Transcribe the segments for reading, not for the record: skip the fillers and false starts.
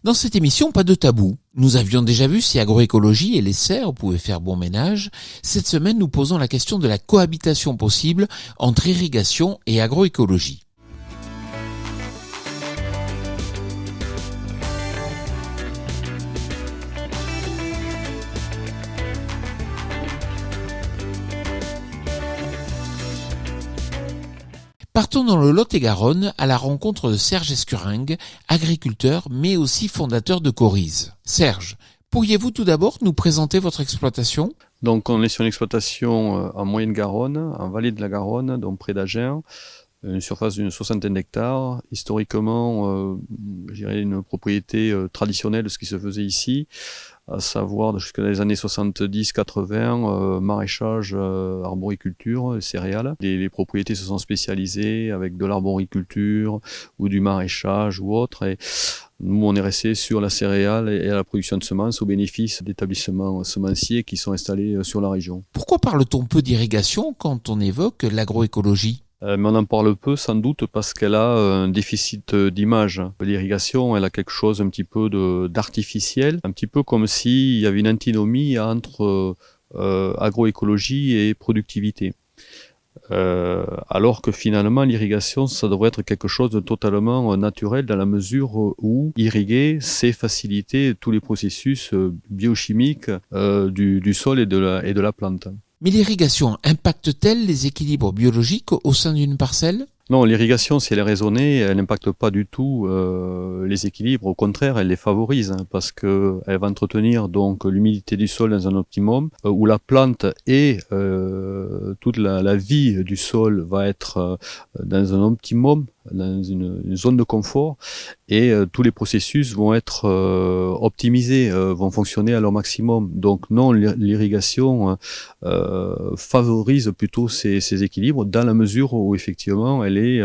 Dans cette émission, pas de tabou. Nous avions déjà vu si agroécologie et les serres pouvaient faire bon ménage. Cette semaine, nous posons la question de la cohabitation possible entre irrigation et agroécologie. Partons dans le Lot-et-Garonne à la rencontre de Serge Escuringue, agriculteur mais aussi fondateur de Corize. Serge, pourriez-vous tout d'abord nous présenter votre exploitation ? Donc on est sur une exploitation en Moyenne-Garonne, en vallée de la Garonne, donc près d'Agen, une surface d'une 60aine d'hectares. Historiquement, je dirais une propriété traditionnelle de ce qui se faisait ici, à savoir jusqu'à les années 70-80, maraîchage, arboriculture, céréales. Les propriétés se sont spécialisées avec de l'arboriculture ou du maraîchage ou autre. Et nous, on est resté sur la céréale et la production de semences au bénéfice d'établissements semenciers qui sont installés sur la région. Pourquoi parle-t-on peu d'irrigation quand on évoque l'agroécologie ? Mais on en parle peu, sans doute, parce qu'elle a un déficit d'image. L'irrigation, elle a quelque chose un petit peu d'artificiel, un petit peu comme s'il y avait une antinomie entre agroécologie et productivité. Alors que finalement, l'irrigation, ça devrait être quelque chose de totalement naturel dans la mesure où irriguer, c'est faciliter tous les processus biochimiques du sol et de la plante. Mais l'irrigation impacte-t-elle les équilibres biologiques au sein d'une parcelle ? Non, l'irrigation, si elle est raisonnée, elle n'impacte pas du tout les équilibres. Au contraire, elle les favorise parce que elle va entretenir donc l'humidité du sol dans un optimum où la plante et toute la vie du sol va être dans un optimum, dans une zone de confort, et tous les processus vont être optimisés, vont fonctionner à leur maximum. Donc non, l'irrigation favorise plutôt ces équilibres dans la mesure où effectivement elle est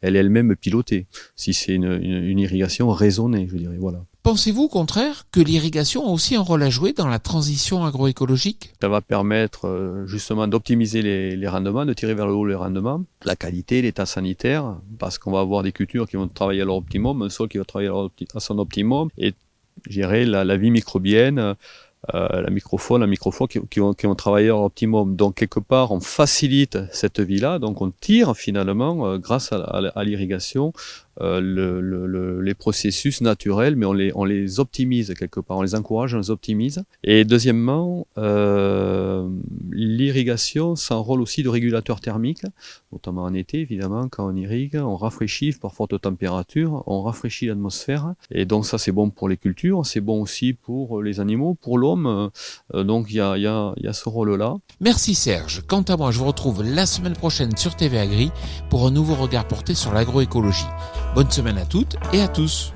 elle-même pilotée, si c'est une irrigation raisonnée, je dirais, voilà. Pensez-vous au contraire que l'irrigation a aussi un rôle à jouer dans la transition agroécologique ? Ça va permettre justement d'optimiser les rendements, de tirer vers le haut les rendements, la qualité, l'état sanitaire, parce qu'on va avoir des cultures qui vont travailler à leur optimum, un sol qui va travailler à son optimum, et je dirais la vie microbienne, la microfaune, la microflore qui vont travailler à leur optimum. Donc quelque part, on facilite cette vie-là, donc on tire finalement, grâce à l'irrigation, les processus naturels, mais on les optimise quelque part, on les encourage, on les optimise. Et deuxièmement, l'irrigation, c'est un rôle aussi de régulateur thermique, notamment en été évidemment, quand on irrigue, on rafraîchit par forte température, on rafraîchit l'atmosphère, et donc ça c'est bon pour les cultures, c'est bon aussi pour les animaux, pour l'homme, donc il y a ce rôle-là. Merci Serge. Quant à moi, je vous retrouve la semaine prochaine sur TV Agri pour un nouveau regard porté sur l'agroécologie. Bonne semaine à toutes et à tous.